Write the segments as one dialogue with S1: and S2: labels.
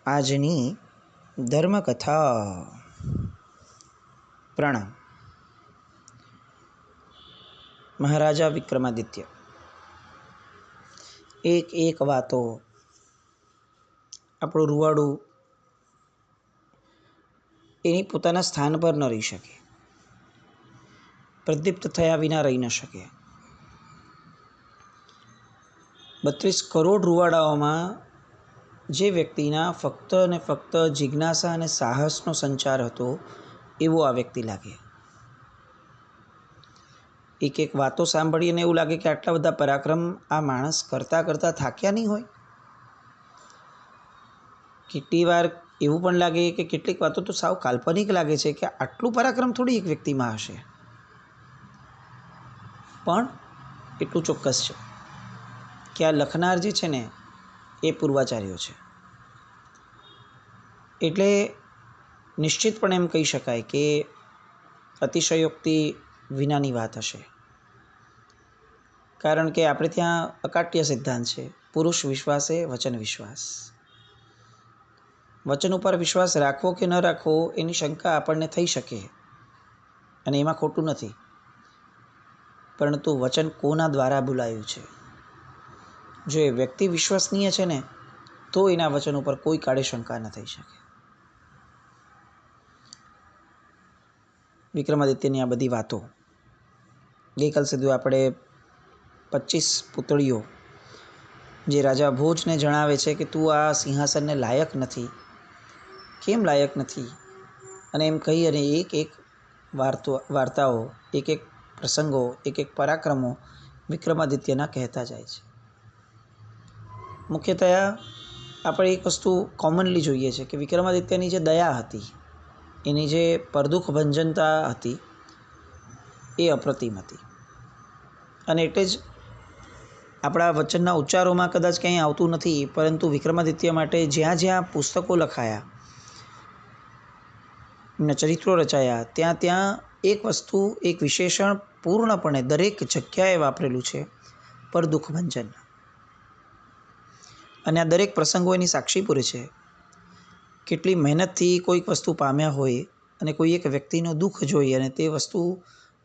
S1: આજની ધર્મકથા. પ્રણામ. મહારાજા વિક્રમાદિત્ય એક વાતો આપણું રૂવાડું એની પોતાના સ્થાન પર ન રહી શકે, પ્રદીપ્ત થયા વિના રહી ન શકે. 32 કરોડ રૂવાડાઓમાં જે વ્યક્તિના ફક્ત અને ફક્ત જિજ્ઞાસા અને સાહસનો સંચાર હતો, એવો આ વ્યક્તિ લાગે. એક વાતો સાંભળીને એવું લાગે કે આટલા બધા પરાક્રમ આ માણસ કરતાં કરતાં થાક્યા નહીં હોય. કેટલી વાર એવું પણ લાગે કે કેટલીક વાતો તો સાવ કાલ્પનિક લાગે છે કે આટલું પરાક્રમ થોડી એક વ્યક્તિમાં હશે. પણ એટલું ચોક્કસ છે કે આ લખનાર જે છે ને એ પૂર્વાચાર્યો છે. એટલે નિશ્ચિતપણે એમ કહી શકાય કે અતિશયોક્તિ વિનાની વાત હશે. કારણ કે આપણે ત્યાં અકાટ્ય સિદ્ધાંત છે, પુરુષ વિશ્વાસે વચન વિશ્વાસ. વચન ઉપર વિશ્વાસ રાખવો કે ન રાખવો એની શંકા આપણને થઈ શકે, અને એમાં ખોટું નથી. પરંતુ વચન કોના દ્વારા બોલાયું છે? જો એ વ્યક્તિ વિશ્વસનીય છે ને, તો એના વચન ઉપર કોઈ કાળે શંકા ન થઈ શકે. વિક્રમાદિત્યની આ બધી વાતો ગઈકાલ સુધી આપણે 25 પુતળીઓ જે રાજા ભોજને જણાવે છે કે તું આ સિંહાસનને લાયક નથી. કેમ લાયક નથી? અને એમ કહી અને એક વાર્તાઓ, એક પ્રસંગો, એક પરાક્રમો વિક્રમાદિત્યના કહેતા જાય છે. મુખ્યતયા આપણે એક વસ્તુ કોમનલી જોઈએ છે કે વિક્રમાદિત્યની જે દયા હતી, એની જે પરદુખ ભંજનતા હતી, એ અપ્રતિમ હતી. અને એટલે જ આપણા વચનના ઉચ્ચારોમાં કદાચ કંઈ આવતું નથી, પરંતુ વિક્રમાદિત્ય માટે જ્યાં જ્યાં પુસ્તકો લખાયા, એમના ચરિત્રો રચાયા, ત્યાં એક વસ્તુ, એક વિશેષણ પૂર્ણપણે દરેક જગ્યાએ વાપરેલું છે, પરદુખ ભંજન. અને આ દરેક પ્રસંગો એની સાક્ષી પૂરે છે. કેટલી મહેનતથી કોઈક વસ્તુ પામ્યા હોય અને કોઈ એક વ્યક્તિનું દુઃખ જોઈ અને તે વસ્તુ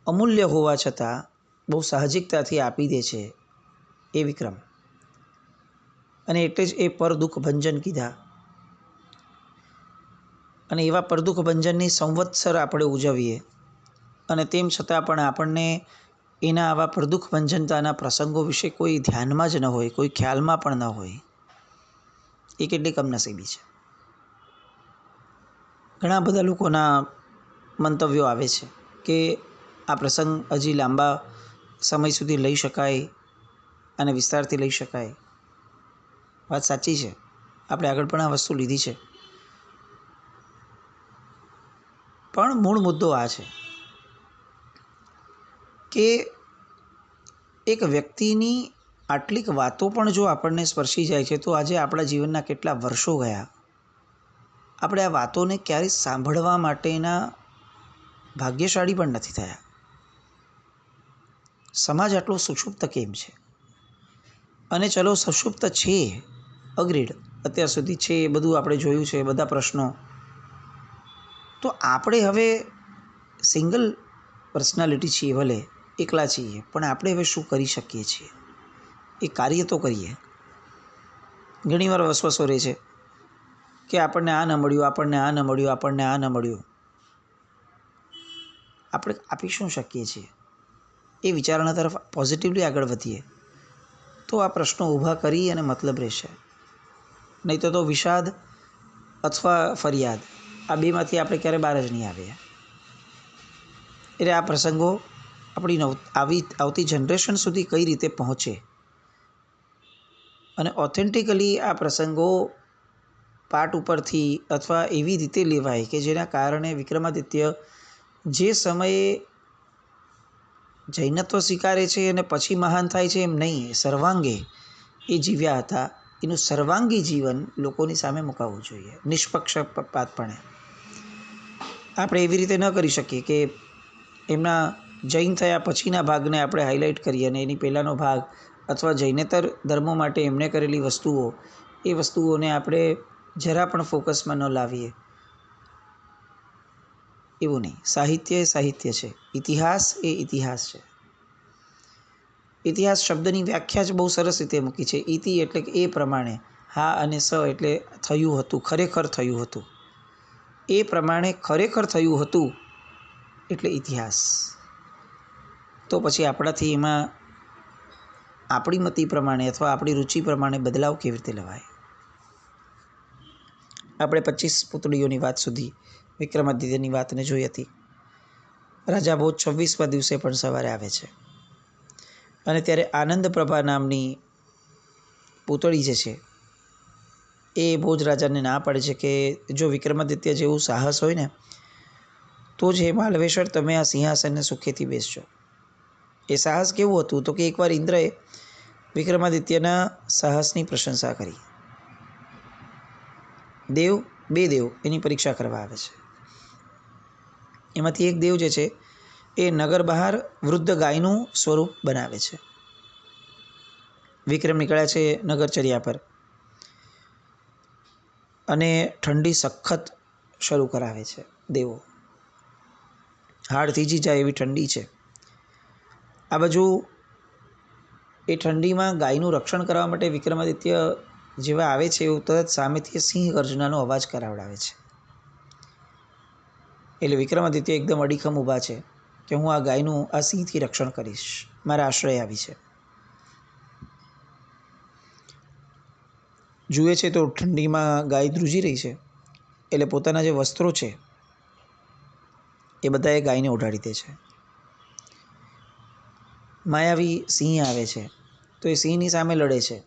S1: અમૂલ્ય હોવા છતાં બહુ સાહજિકતાથી આપી દે છે એ વિક્રમ. અને એટલે જ એ પરદુઃખ ભંજન કીધા. અને એવા પરદુઃખ ભંજનની સંવત્સર આપણે ઉજવીએ, અને તેમ છતાં પણ આપણને એના આવા પરદુઃખ ભંજનતાના પ્રસંગો વિશે કોઈ ધ્યાનમાં જ ન હોય, કોઈ ખ્યાલમાં પણ ન હોય. એ કેટલી કમનસીબી છે. ઘણા બધા લોકોના મંતવ્યો આવે છે કે આ પ્રસંગ હજી લાંબા સમય સુધી લઈ શકાય અને વિસ્તારથી લઈ શકાય. વાત સાચી છે, આપણે આગળ પણ આ વસ્તુ લીધી છે. પણ મૂળ મુદ્દો આ છે કે એક વ્યક્તિની આટલીક વાતો પણ જો આપણને સ્પર્શી જાય છે, તો આજે આપણા જીવનના કેટલા વર્ષો ગયા, આપણે આ વાતોને ક્યારેય સાંભળવા માટેના ભાગ્યશાળી પણ નથી થયા. સમાજ આટલો સુષુપ્ત કેમ છે? અને ચલો સુષુપ્ત છે, અગ્રીડ, અત્યાર સુધી છે, એ બધું આપણે જોયું છે, બધા પ્રશ્નો. તો આપણે હવે સિંગલ પર્સનાલિટી છીએ, ભલે એકલા છીએ, પણ આપણે હવે શું કરી શકીએ છીએ? એ કાર્ય તો કરીએ. ઘણીવાર વસવસો રહે છે કે આપણને આ ન મળ્યું, આપણને આ ન મળ્યું, આપણને આ ન મળ્યું. આપણે આપી શું શકીએ છીએ? એ વિચારણા તરફ પોઝિટિવલી આગળ વધીએ તો આ પ્રશ્નો ઊભા કરી અને મતલબ રહેશે. નહીં તો વિષાદ અથવા ફરિયાદ, આ બેમાંથી આપણે ક્યારે બહાર જ નહીં આવીએ. એટલે આ પ્રસંગો આપણી આવતી જનરેશન સુધી કઈ રીતે પહોંચે, અને ઓથેન્ટિકલી આ પ્રસંગો પાઠ ઉપરથી અથવા એવી રીતે લેવાય કે જેના કારણે વિક્રમાદિત્ય જે સમયે જૈનત્વ સ્વીકારે છે અને પછી મહાન થાય છે એમ નહીં, સર્વાંગે એ જીવ્યા હતા. એનું સર્વાંગી જીવન લોકોની સામે મુકાવવું જોઈએ, નિષ્પક્ષપાતપણે. આપણે એવી રીતે ન કરી શકીએ કે એમના જૈન થયા પછીના ભાગને આપણે હાઇલાઇટ કરીએ અને એની પહેલાંનો ભાગ અથવા જૈનેતર ધર્મો માટે એમણે કરેલી વસ્તુઓ, એ વસ્તુઓને આપણે જરા પણ ફોકસમાં ન લાવીએ એવું નહીં. સાહિત્ય એ સાહિત્ય છે, ઇતિહાસ એ ઇતિહાસ છે. ઇતિહાસ શબ્દની વ્યાખ્યા જ બહુ સરસ રીતે મૂકી છે. ઇતિ એટલે કે એ પ્રમાણે, હા અને સ એટલે થયું હતું, ખરેખર થયું હતું. એ પ્રમાણે ખરેખર થયું હતું એટલે ઇતિહાસ. તો પછી આપણાથી એમાં આપણી મતિ પ્રમાણે અથવા આપણી રુચિ પ્રમાણે બદલાવ કેવી રીતે લવાય? આપણે 25 પુતળીઓની વાત સુધી વિક્રમાદિત્યની વાતને જોઈ હતી. રાજા ભોજ 26મા દિવસે પણ સવારે આવે છે અને ત્યારે આનંદપ્રભા નામની પૂતળી જે છે એ ભોજ રાજાને ના પાડે છે કે જો વિક્રમાદિત્ય જેવું સાહસ હોય ને તો જ હે માલવેશ્વર તમે આ સિંહાસનને સુખેથી બેસજો. એ સાહસ કેવું હતું તો કે એકવાર ઇન્દ્રએ વિક્રમાદિત્યના સાહસની પ્રશંસા કરી. બે દેવ એની પરીક્ષા કરવા આવે છે. એમાંથી એક દેવ જે છે એ નગર બહાર વૃદ્ધ ગાયનું સ્વરૂપ બનાવે છે. વિક્રમ નીકળ્યા છે નગરચર્યા પર અને ઠંડી સખત શરૂ કરાવે છે. દેવો હાડ થીજી જાય એવી ઠંડી છે. આ બાજુ એ ઠંડીમાં ગાયનું રક્ષણ કરવા માટે વિક્રમાદિત્ય જેવા આવે છે એવું તરત સામેથી સિંહ ગર્જનાનો અવાજ કરાવડાવે છે. એટલે વિક્રમાદિત્ય એકદમ અડીખમ ઊભા છે કે હું આ ગાયનું આ સિંહથી રક્ષણ કરીશ, મારા આશ્રય આવી છે. જુએ છે તો ઠંડીમાં ગાય ધ્રુજી રહી છે એટલે પોતાના જે વસ્ત્રો છે એ બધા એ ગાયને ઓઢાડી દે છે. માયાવી સિંહ આવે છે તો એ સિંહની સામે લડે છે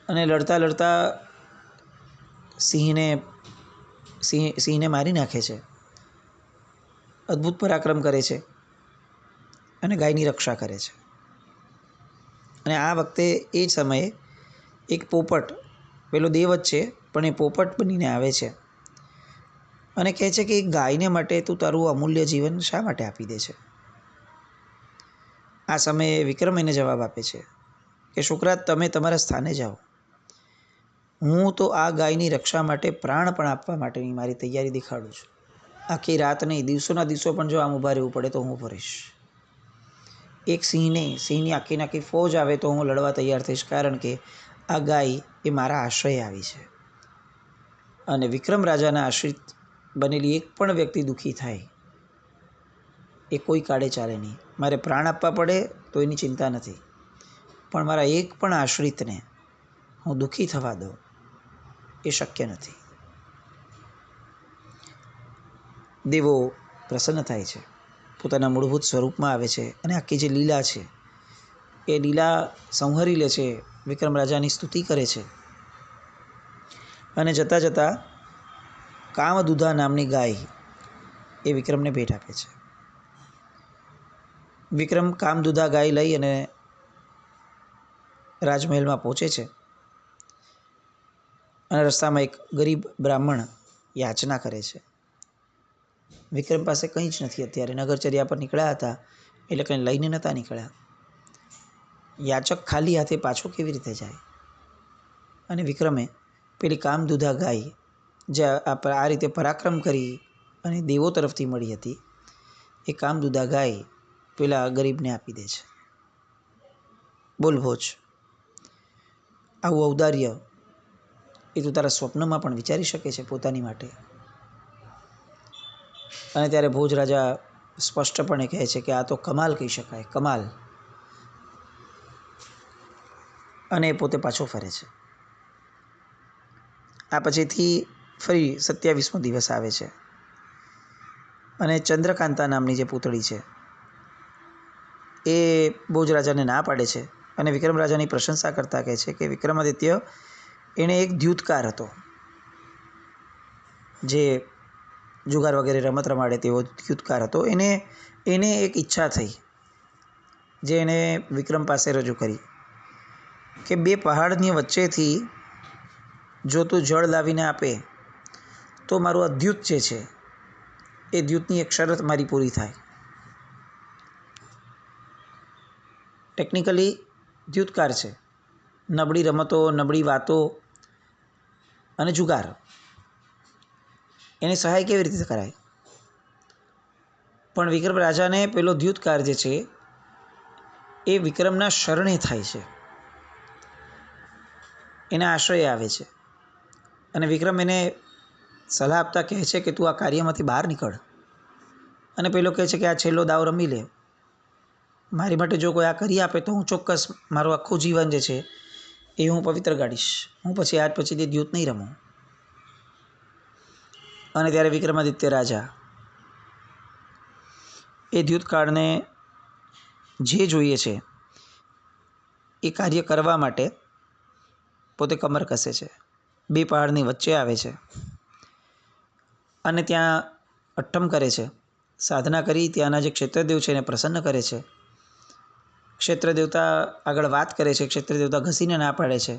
S1: અને લડતા લડતા સિંહને મારી નાખે છે. અદ્ભુત પરાક્રમ કરે છે અને ગાયની રક્ષા કરે છે. અને આ વખતે એ જ સમયે એક પોપટ, પેલો દેવ જ છે પણ એ પોપટ બનીને આવે છે અને કહે છે કે ગાયને માટે તું તારું અમૂલ્ય જીવન શા માટે આપી દે છે? આ સમયે વિક્રમ એને જવાબ આપે છે કે શુક્રાત, તમે તમારા સ્થાને જાઓ. હું તો આ ગાયની રક્ષા માટે પ્રાણ પણ આપવા માટેની મારી તૈયારી દેખાડું છું. આખી રાત નહીં, દિવસોના દિવસો પણ જો આમ ઊભા રહેવું પડે તો હું ભરીશ. એક સિંહની આખી ફૌજ આવે તો હું લડવા તૈયાર થઈશ, કારણ કે આ ગાય એ મારા આશ્રય આવી છે. અને વિક્રમ રાજાના આશ્રિત બનેલી એક પણ વ્યક્તિ દુઃખી થાય એ કોઈ કાળે ચાલે નહીં. મારે પ્રાણ આપવા પડે તો એની ચિંતા નથી, પણ મારા એક પણ આશ્રિતને હું દુઃખી થવા દઉં એ શક્ય નથી. દેવો પ્રસન્ન થાય છે, પોતાના મૂળભૂત સ્વરૂપમાં આવે છે અને આખી જે લીલા છે એ લીલા સંહરી લે છે. વિક્રમ રાજાની સ્તુતિ કરે છે અને જતાં જતાં કામદૂધા નામની ગાય એ વિક્રમને ભેટ આપે છે. વિક્રમ કામદૂધા ગાય લઈ અને રાજમહેલમાં પહોંચે છે અને રસ્તામાં એક ગરીબ બ્રાહ્મણ યાચના કરે છે. વિક્રમ પાસે કંઈ જ નથી અત્યારે, નગરચર્યા પર નીકળ્યા હતા એટલે કંઈ લઈને નહોતા નીકળ્યા. યાચક ખાલી હાથે પાછો કેવી રીતે જાય? અને વિક્રમે પેલી કામદૂધા ગાય જે આ રીતે પરાક્રમ કરી અને દેવો તરફથી મળી હતી એ કામદૂધા ગાય પેલા ગરીબને આપી દે છે. બોલ ભોજ, આવું ઔદાર્ય એ તું તારા સ્વપ્નમાં પણ વિચારી શકે છે પોતાની માટે? અને ત્યારે ભોજ રાજા સ્પષ્ટપણે કહે છે કે આ તો કમાલ કહી શકાય, કમાલ. અને એ પોતે પાછો ફરે છે. આ પછીથી ફરી 27મો દિવસ આવે છે અને ચંદ્રકાંતા નામની જે પૂતળી છે એ ભોજ રાજાને ના પાડે છે અને વિક્રમ રાજાની પ્રશંસા કરતા કહે છે કે વિક્રમાદિત્ય એણે એક દ્યુતકાર હતો, જે જુગાર વગેરે રમત રમાડે તેવો દ્યુતકાર હતો. એને એક ઈચ્છા થઈ જે એણે વિક્રમ પાસે રજૂ કરી કે 2 પહાડની વચ્ચેથી જો તું જળ લાવીને આપે તો મારું આ દ્યુત જે છે એ દ્યુતની એક શરત મારી પૂરી થાય. ટેકનિકલી દ્યુતકાર છે, નબળી રમતો, નબળી વાતો અને જુગાર, એની સહાય કેવી રીતે કરાય? પણ વિક્રમ રાજાને પેલો દ્યુતકાર જે છે એ વિક્રમના શરણે થાય છે, એના આશ્રય આવે છે અને વિક્રમ એને સલાહ આપતા કહે છે કે તું આ કાર્યમાંથી બહાર નીકળ. અને પેલો કહે છે કે આ છેલ્લો દાવ રમી લે, મારી માટે જો કોઈ આ કરી આપે તો હું ચોક્કસ મારું આખું જીવન જે છે એ હું પવિત્ર ગાડીશ, હું પછી આજ પછીથી દ્યુત નહીં રમું. અને ત્યારે વિક્રમાદિત્ય રાજા એ દ્યુતકાળને જે જોઈએ છે એ કાર્ય કરવા માટે પોતે કમર કસે છે, બે પહાડની વચ્ચે આવે છે અને ત્યાં અઠ્ઠમ કરે છે, સાધના કરી ત્યાંના જે ક્ષેત્રદેવ છે એને પ્રસન્ન કરે છે. ક્ષેત્રદેવતા આગળ વાત કરે છે, ક્ષેત્રદેવતા ઘસીને ના પાડે છે.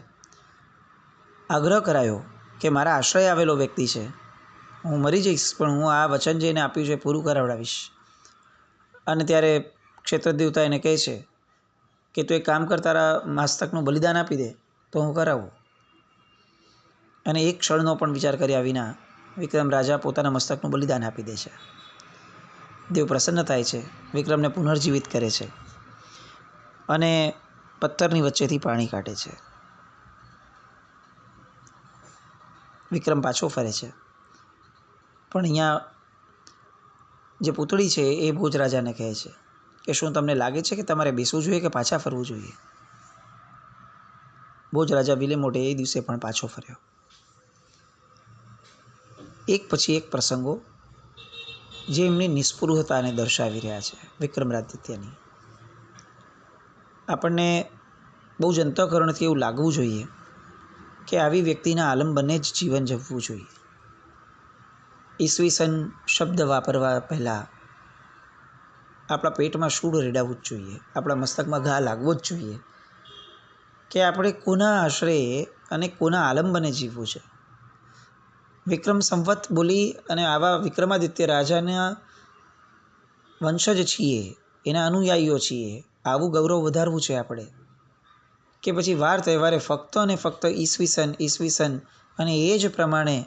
S1: આગ્રહ કરાયો કે મારા આશ્રય આવેલો વ્યક્તિ છે, હું મરી જઈશ પણ હું આ વચન જે એને આપ્યું છે પૂરું કરાવડાવીશ. અને ત્યારે ક્ષેત્રદેવતા એને કહે છે કે તું એક કામ કર, તારા મસ્તકનું બલિદાન આપી દે તો હું કરાવું. અને એક ક્ષણનો પણ વિચાર કર્યા વિના વિક્રમ રાજા પોતાના મસ્તકનું બલિદાન આપી દે છે. દેવ પ્રસન્ન થાય છે, વિક્રમને પુનર્જીવિત કરે છે અને પથ્થરની વચ્ચેથી પાણી કાઢે છે. વિક્રમ પાછો ફરે છે, પણ અહીંયા જે પૂતળી છે એ ભોજ રાજાને કહે છે કે શું તમને લાગે છે કે તમારે બેસવું જોઈએ કે પાછા ફરવું જોઈએ? ભોજ રાજા વિલે મોઢે એ દિવસે પણ પાછો ફર્યો. એક પછી એક પ્રસંગો જે એમની નિસ્પૃહતાને દર્શાવી રહ્યા છે વિક્રમાદિત્યની. આપણને બહુ જ અંતઃકરણથી એવું લાગવું જોઈએ કે આવી વ્યક્તિના આલંબને જ જીવન જીવવું જોઈએ. ઈસવીસન શબ્દ વાપરવા પહેલાં આપણા પેટમાં શૂળ રેડાવવું જ જોઈએ, આપણા મસ્તકમાં ઘા લાગવો જ જોઈએ કે આપણે કોના આશ્રયે અને કોના આલંબને જીવવું છે. વિક્રમ સંવત બોલી અને આવા વિક્રમાદિત્ય રાજાના વંશજ છીએ, એના અનુયાયીઓ છીએ, આવું ગૌરવ વધારવું છે આપણે કે પછી વાર તહેવારે ફક્ત અને ફક્ત ઈસવીસન અને એ જ પ્રમાણે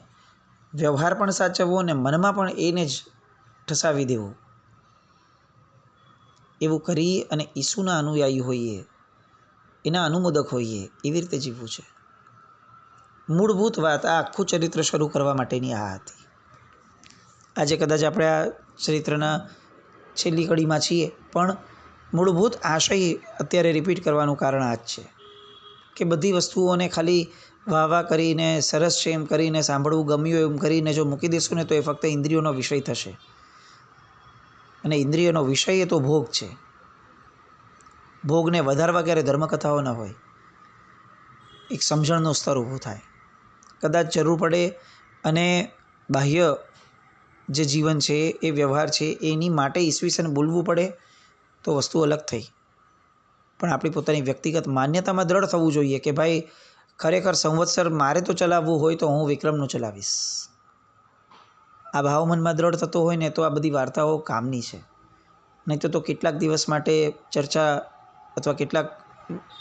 S1: વ્યવહાર પણ સાચવવો અને મનમાં પણ એને જ ઠસાવી દેવું. એવું કરી અને ઈસુના અનુયાયી હોઈએ, એના અનુમોદક હોઈએ, એવી રીતે જીવવું છે. મૂળભૂત વાત આ આખું ચરિત્ર શરૂ કરવા માટેની આ હતી. આજે કદાચ આપણે આ ચરિત્રના છેલ્લી કડીમાં છીએ, પણ મૂળભૂત આશય અત્યારે રિપીટ કરવાનું કારણ આ જ છે કે બધી વસ્તુઓને ખાલી વાહ કરીને, સરસ છે એમ કરીને, સાંભળવું ગમ્યું એમ કરીને જો મૂકી દેશું ને તો એ ફક્ત ઇન્દ્રિયોનો વિષય થશે. અને ઇન્દ્રિયનો વિષય એ તો ભોગ છે. ભોગને વધારવા ક્યારે ધર્મકથાઓ ન હોય, એક સમજણનું સ્તર ઊભું થાય. કદાચ જરૂર પડે અને બાહ્ય જે જીવન છે એ વ્યવહાર છે એની માટે ઈસવીસન બોલવું પડે તો વસ્તુ અલગ થઈ. પણ આપણી પોતાની વ્યક્તિગત માન્યતામાં દ્રઢ થવું જોઈએ કે ભાઈ ખરેખર સંવત્સર મારે તો ચલાવવું હોય તો હું વિક્રમનું ચલાવીશ. આ ભાવ મનમાં દ્રઢ થતો હોય ને તો આ બધી વાર્તાઓ કામની છે. નહીં તો કેટલાક દિવસ માટે ચર્ચા અથવા કેટલાક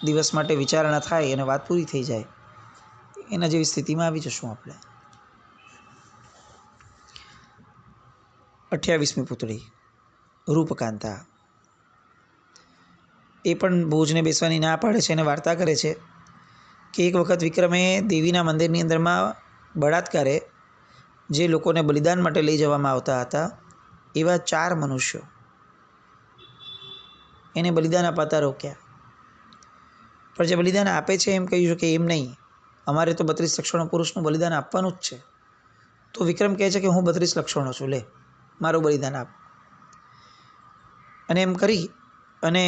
S1: દિવસ માટે વિચારણા થાય અને વાત પૂરી થઈ જાય, એના જેવી સ્થિતિમાં આવી જશું આપણે. 28મી પૂતળી રૂપકાંતા. એ પણ ભોજને બેસવાની ના પાડે છે અને વાર્તા કરે છે કે એક વખત વિક્રમે દેવીના મંદિરની અંદરમાં બળાત્કારે જે લોકોને બલિદાન માટે લઈ જવામાં આવતા હતા એવા 4 મનુષ્યો એને બલિદાન અપાતા રોક્યા. પણ જે બલિદાન આપે છે એમ કહ્યું કે એમ નહીં, અમારે તો 32 લક્ષણો પુરુષનું બલિદાન આપવાનું જ છે. તો વિક્રમ કહે છે કે હું 32 લક્ષણો છું, લે મારું બલિદાન આપ. અને એમ કરી અને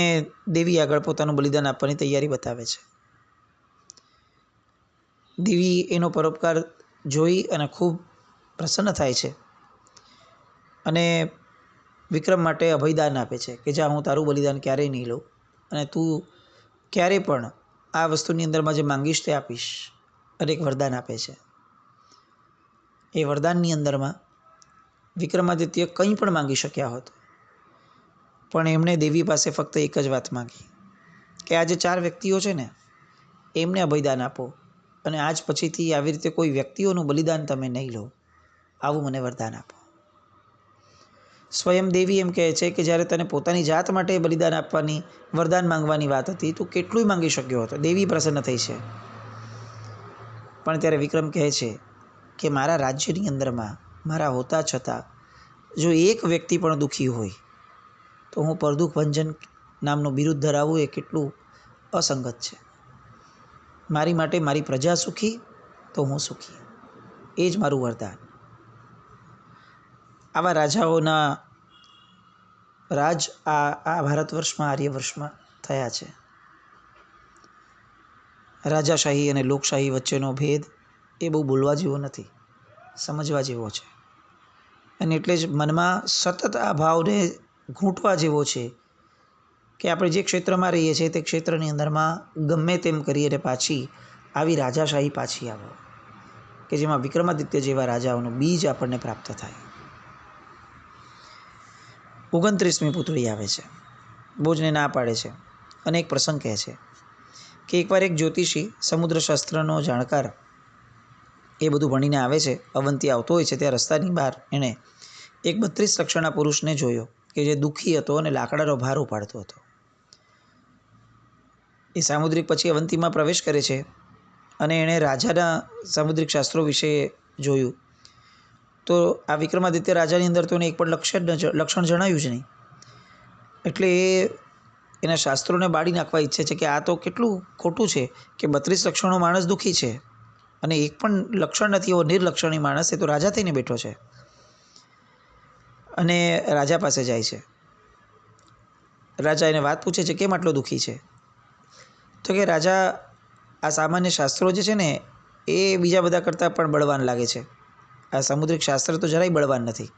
S1: દેવી આગળ પોતાનું બલિદાન આપવાની તૈયારી બતાવે છે. દેવી એનો પરોપકાર જોઈ અને ખૂબ પ્રસન્ન થાય છે અને વિક્રમ માટે અભયદાન આપે છે કે જા હું તારું બલિદાન ક્યારેય નહીં લઉં અને તું ક્યારેય પણ આ વસ્તુની અંદરમાં જે માંગીશ તે આપીશ. અને એક વરદાન આપે છે. એ વરદાનની અંદરમાં વિક્રમાદિત્ય કંઈ પણ માંગી શક્યા હોત, પણ એમણે દેવી પાસે ફક્ત એક જ વાત માંગી કે આ જે 4 વ્યક્તિઓ છે ને એમને અભયદાન આપો અને આજ પછીથી આવી રીતે કોઈ વ્યક્તિઓનું બલિદાન તમે નહીં લો, આવું મને વરદાન આપો. સ્વયં દેવી એમ કહે છે કે જ્યારે તને પોતાની જાત માટે બલિદાન આપવાની વરદાન માંગવાની વાત હતી તું કેટલું માંગી શક્યો હતો. દેવી પ્રસન્ન થઈ છે. પણ ત્યારે વિક્રમ કહે છે કે મારા રાજ્યની અંદરમાં મારા હોતા છતાં જો એક વ્યક્તિ પણ દુઃખી હોય તો હું પરદુઃખ ભંજન નામનું બિરુદ ધરાવવું એ કેટલું અસંગત છે. મારી માટે મારી પ્રજા સુખી તો હું સુખી, એ જ મારું વરદાન. આવા રાજાઓના રાજ આ ભારત વર્ષમાં, આર્ય વર્ષમાં થયા છે. રાજાશાહી અને લોકશાહી વચ્ચેનો ભેદ એ બહુ બોલવા જેવો નથી, સમજવા જેવો છે. અને એટલે જ મનમાં સતત આ ભાવને ઘૂંટવા જેવો છે કે આપણે જે ક્ષેત્રમાં રહીએ છીએ તે ક્ષેત્રની અંદરમાં ગમે તેમ કરીએ ને પાછી આવી રાજાશાહી પાછી આવે કે જેમાં વિક્રમાદિત્ય જેવા રાજાઓનું બીજ આપણને પ્રાપ્ત થાય. 29મી પૂતળી આવે છે. ભોજને ના પાડે છે અને એક પ્રસંગ કહે છે કે એકવાર એક જ્યોતિષી સમુદ્રશાસ્ત્રનો જાણકાર એ બધું ભણીને આવે છે. અવંતી આવતો હોય છે ત્યાં રસ્તાની બહાર એણે એક 32 લક્ષણના પુરુષને જોયો કે જે દુઃખી હતો અને લાકડાનો ભાર ઉપાડતો હતો. એ સામુદ્રિક પછી અવંતીમાં પ્રવેશ કરે છે અને એણે રાજાના સામુદ્રિક શાસ્ત્રો વિશે જોયું તો આ વિક્રમાદિત્ય રાજાની અંદર તો એને એક પણ લક્ષણ જણાયું જ નહીં. એટલે એ એના શાસ્ત્રોને બાળી નાખવા ઈચ્છે છે કે આ તો કેટલું ખોટું છે કે 32 લક્ષણો માણસ દુઃખી છે અને એક પણ લક્ષણ નથી એવો નિર્લક્ષણી માણસ, એ તો રાજા થઈને બેઠો છે. અને રાજા પાસે જાય છે. રાજા એને વાત પૂછે છે કેમ આટલો દુઃખી છે? તો કે રાજા આ સામાન્ય શાસ્ત્રો જે છે ને એ બીજા બધા કરતાં પણ બળવાન લાગે છે, આ સામુદ્રિક શાસ્ત્ર તો જરાય બળવાન નથી.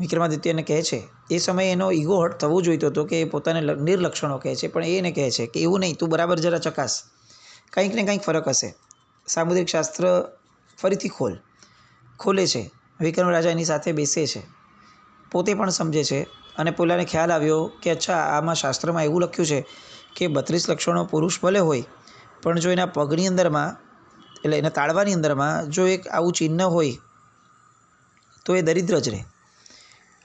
S1: વિક્રમાદિત્યને કહે છે એ સમયે એનો ઈગો હર્ટ થવો જોઈતો હતો કે એ પોતાને નિર્લક્ષણો કહે છે, પણ એને કહે છે કે એવું નહીં, તું બરાબર જરા ચકાસ, કંઈક ને કંઈક ફરક હશે. સામુદ્રિક શાસ્ત્ર ફરીથી ખોલે છે. વિક્રમ રાજા એની સાથે બેસે છે, પોતે પણ સમજે છે અને પેલાને ખ્યાલ આવ્યો કે અચ્છા આમાં શાસ્ત્રમાં એવું લખ્યું છે કે 32 લક્ષણો પુરુષ ભલે હોય પણ જો એના પગની અંદરમાં એટલે એના તાળવાની અંદરમાં જો એક આવું ચિહ્ન હોય તો એ દરિદ્ર જ રહે.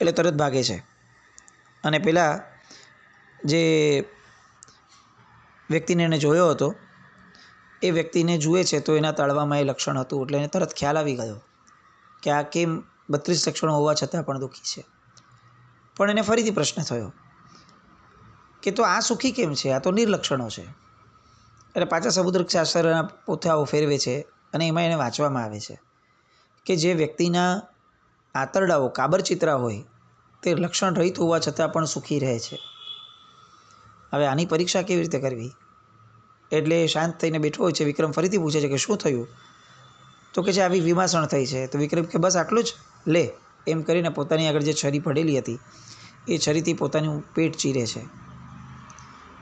S1: એટલે તરત ભાગે છે અને પેલા જે વ્યક્તિને એને જોયો હતો એ વ્યક્તિને જુએ છે તો એના તાળવામાં એ લક્ષણ હતું. એટલે એને તરત ખ્યાલ આવી ગયો કે આ કેમ 32 લક્ષણો હોવા છતાં પણ દુઃખી છે. પણ એને ફરીથી પ્રશ્ન થયો કે તો આ સુખી કેમ છે, આ તો નિર્લક્ષણો છે. એટલે પાછા સમુદ્ર શાસ્ત્રના પોથાઓ ફેરવે છે અને એમાં એને વાંચવામાં આવે છે કે જે વ્યક્તિના આંતરડાઓ કાબરચિત્રા હોય તે લક્ષણ રહિત હોવા છતાં પણ સુખી રહે છે. હવે આની પરીક્ષા કેવી રીતે કરવી? એટલે શાંત થઈને બેઠો હોય છે. વિક્રમ ફરીથી પૂછે છે કે શું થયું? તો કે છે આવી વિમાસણ થઈ છે. તો વિક્રમ કે બસ આટલું જ, લે, એમ કરીને પોતાની આગળ જે છરી પડેલી હતી એ છરીથી પોતાનું પેટ ચીરે છે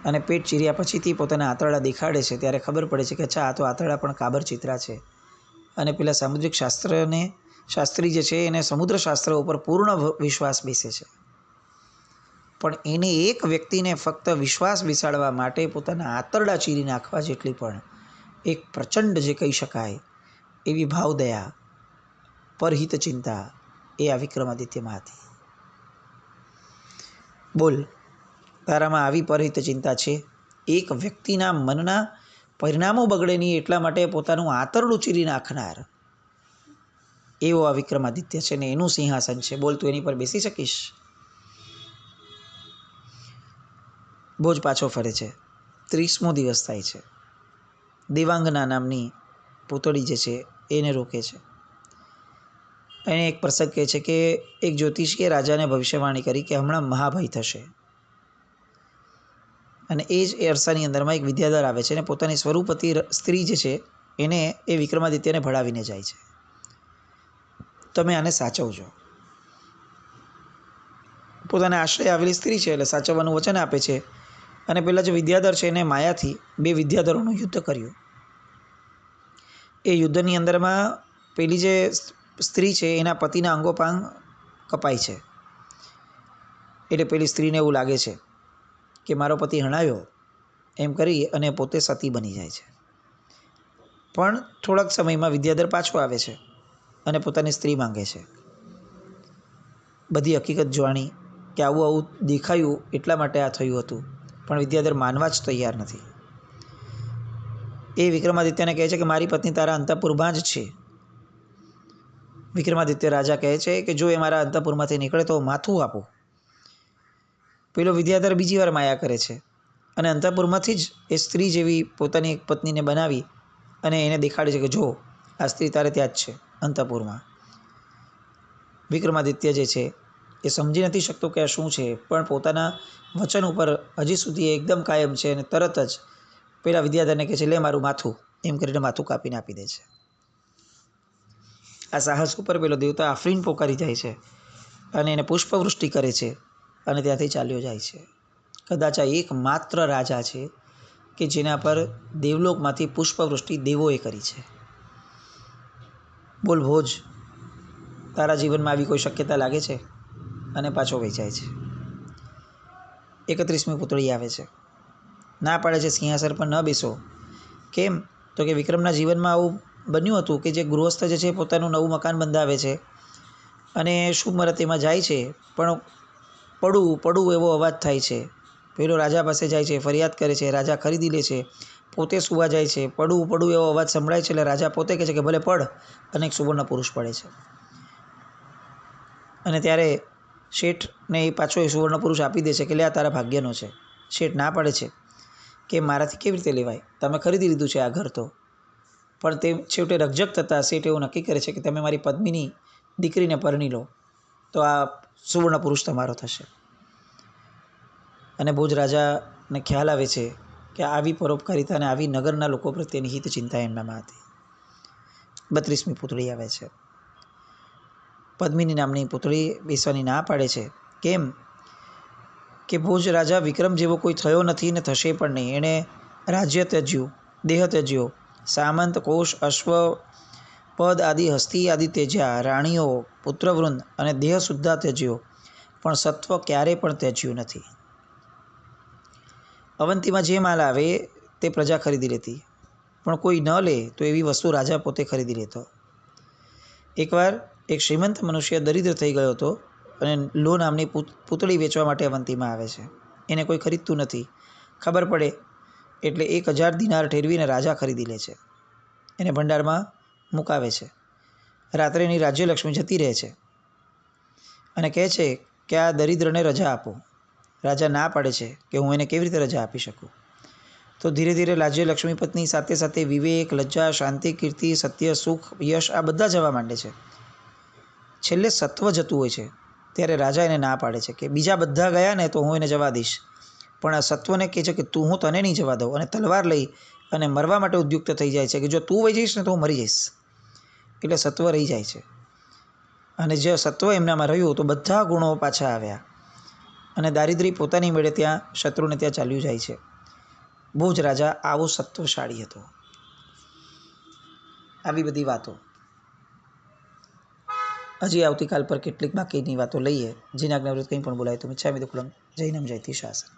S1: અને પેટ ચીર્યા પછીથી પોતાના આંતરડા દેખાડે છે. ત્યારે ખબર પડે છે કે અચ્છા આ તો આંતરડા પણ કાબરચિત્રા છે. અને પેલા સામુદ્રિક શાસ્ત્રી જે છે એને સમુદ્રશાસ્ત્ર ઉપર પૂર્ણ વિશ્વાસ બેસે છે, પણ એને એક વ્યક્તિને ફક્ત વિશ્વાસ બેસાડવા માટે પોતાના આંતરડા ચીરી નાખવા જેટલી પણ એક પ્રચંડ જે કહી શકાય એવી ભાવદયા, પરહિત ચિંતા એ આ વિક્રમાદિત્યમાં હતી. બોલ, તારામાં આવી પરહિત ચિંતા છે? એક વ્યક્તિના મનના પરિણામો બગડે નહીં એટલા માટે પોતાનું આંતરડું ચીરી નાખનાર એવો આ વિક્રમાદિત્ય છે ને એનું સિંહાસન છે. બોલ, તું એની પર બેસી શકીશ? ભોજ પાછો ફરે છે. 30મો દિવસ થાય છે. દેવાંગના નામની પૂતળી જે છે એને રોકે છે. એને એક પ્રસંગ કહે છે કે એક જ્યોતિષીએ રાજાને ભવિષ્યવાણી કરી કે હમણાં મહાભય થશે. અને એ જ એ અરસાની અંદરમાં એક વિદ્યાધર આવે છે અને પોતાની સ્વરૂપવતી સ્ત્રી જે છે એને એ વિક્રમાદિત્યને ભણાવીને જાય છે. તમે આને સાચવજો. પોતાના આશ્રય આવેલી સ્ત્રી છે એટલે સાચવવાનું વચન આપે છે. અને પેલા જે વિદ્યાધર છે એને માયાથી 2 વિદ્યાધરોનું યુદ્ધ કર્યું. એ યુદ્ધની અંદરમાં પેલી જે સ્ત્રી છે એના પતિના અંગોપાંગ કપાય છે. એટલે પેલી સ્ત્રીને એવું લાગે છે કે મારો પતિ હણાયો એમ કરી અને પોતે સતી બની જાય છે. પણ થોડાક સમયમાં વિદ્યાધર પાછો આવે છે અને પોતાની સ્ત્રી માંગે છે. બધી હકીકત જાણી કે આવું આવું દેખાયું એટલા માટે આ થયું હતું, પણ વિદ્યાધર માનવા જ તૈયાર નથી. એ વિક્રમાદિત્યને કહે છે કે મારી પત્ની તારા અંતઃપુરમાં જ છે. વિક્રમાદિત્ય રાજા કહે છે કે જો એ મારા અંતઃપુરમાંથી નીકળે તો માથું આપો. પેલો વિદ્યાધર બીજી વાર માયા કરે છે અને અંતઃપુરમાંથી જ એ સ્ત્રી જેવી પોતાની એક પત્નીને બનાવી અને એને દેખાડે છે કે જો આ સ્ત્રી તારે ત્યાં જ છે અંતઃપુરમાં. વિક્રમાદિત્ય જે છે એ સમજી નથી શકતો કે આ શું છે, પણ પોતાના વચન ઉપર હજી સુધી એકદમ કાયમ છે અને તરત જ પેલા વિદ્યાધરને કહે છે લે મારું માથું, એમ કરીને માથું કાપીને આપી દે છે. આ સાહસ ઉપર પેલો દેવતા આફરીન પોકારી જાય છે અને એને પુષ્પવૃષ્ટિ કરે છે અને ત્યાંથી ચાલ્યો જાય છે. કદાચ આ એકમાત્ર રાજા છે કે જેના પર દેવલોકમાંથી પુષ્પવૃષ્ટિ દેવોએ કરી છે. બોલ ભોજ, તારા જીવનમાં આવી કોઈ શક્યતા લાગે છે? અને પાછો વહી જાય છે. 31મી પૂતળી આવે છે. ના પાડે છે સિંહાસન પર ન બેસો. કેમ? તો કે વિક્રમના જીવનમાં આવું બન્યું હતું કે જે ગૃહસ્થ જે છે પોતાનું નવું મકાન બંધાવે છે અને શુભ મુહૂર્ત એમાં જાય છે, પણ પડું એવો અવાજ થાય છે. પેલો રાજા પાસે જાય છે, ફરિયાદ કરે છે, રાજા ખરીદી લે છે, પોતે સુવા જાય છે. પડું એવો અવાજ સંભળાય છે એટલે રાજા પોતે કહે છે કે ભલે પડ, અને એક સુવર્ણ પુરુષ પડે છે. અને ત્યારે શેઠને એ પાછો એ સુવર્ણ પુરુષ આપી દે છે કે લે આ તારા ભાગ્યનો છે. શેઠ ના પાડે છે કે મારાથી કેવી રીતે લેવાય, તમે ખરીદી લીધું છે આ ઘર તો. પણ તે છેવટે રકઝક થતાં શેઠ એવું નક્કી કરે છે કે તમે મારી પદ્મિની દીકરીને પરણી લો તો આ સુવર્ણ પુરુષ તમારો થશે. અને ભોજ રાજાને ખ્યાલ આવે છે કે આવી પરોપકારિતા અને આવી નગરના લોકો પ્રત્યેની હિત ચિંતા એમનામાં હતી. 32મી પૂતળી આવે છે. પદ્મિની નામની પૂતળી બેસવાની ના પાડે છે. કેમ? કે ભોજ રાજા વિક્રમ જેવો કોઈ થયો નથી ને થશે પણ નહીં. એણે રાજ્ય ત્યજ્યું, દેહ ત્યજ્યો, સામંત, કોષ, અશ્વ, પદ આદિ હસ્તી આદિ ત્યજ્યા, રાણીઓ, પુત્રવૃંદ અને દેહ સુદ્ધા ત્યજ્યો, પણ સત્વ ક્યારેય પણ ત્યજ્યું નથી. અવંતીમાં જે માલ આવે તે પ્રજા ખરીદી લેતી, પણ કોઈ ન લે તો એવી વસ્તુ રાજા પોતે ખરીદી લેતો. એકવાર એક શ્રીમંત મનુષ્ય દરિદ્ર થઈ ગયો હતો અને લો નામની પૂતળી વેચવા માટે અવંતીમાં આવે છે. એને કોઈ ખરીદતું નથી. ખબર પડે એટલે 1000 દિનાર ઠેરવીને રાજા ખરીદી લે છે. એને ભંડારમાં મુકાવે છે. રાત્રે એની રાજ્યલક્ષ્મી જતી રહે છે અને કહે છે કે આ દરિદ્રને રજા આપો. રાજા ના પાડે છે કે હું એને કેવી રીતે રજા આપી શકું. તો ધીરે ધીરે રાજ્યલક્ષ્મી પત્ની સાથે સાથે વિવેક, લજ્જા, શાંતિ, કીર્તિ, સત્ય, સુખ, યશ આ બધા જવા માંડે છે. છેલ્લે સત્વ જતું હોય છે ત્યારે રાજા એને ના પાડે છે કે બીજા બધા ગયા ને તો હું એને જવા દઈશ, પણ આ સત્વને કહે છે કે હું તને નહીં જવા દઉં, અને તલવાર લઈ અને મરવા માટે ઉદ્યુક્ત થઈ જાય છે કે જો તું વહી જઈશ ને તો હું મરી જઈશ. એટલે સત્વ રહી જાય છે અને જે સત્વ એમનામાં રહ્યું તો બધા ગુણો પાછા આવ્યા અને દારિદ્રી પોતાની મેળે ત્યાં શત્રુને ત્યાં ચાલ્યું જાય છે. ભોજ રાજા આવો સત્વશાળી હતો. આવી બધી વાતો હજી આવતીકાલ પર કેટલીક બાકીની વાતો લઈએ. જેના જ્ઞાવૃત કંઈ પણ બોલાય તો મિચ્છામિ દુક્કડમ. જૈનમ જયતિ શાસન.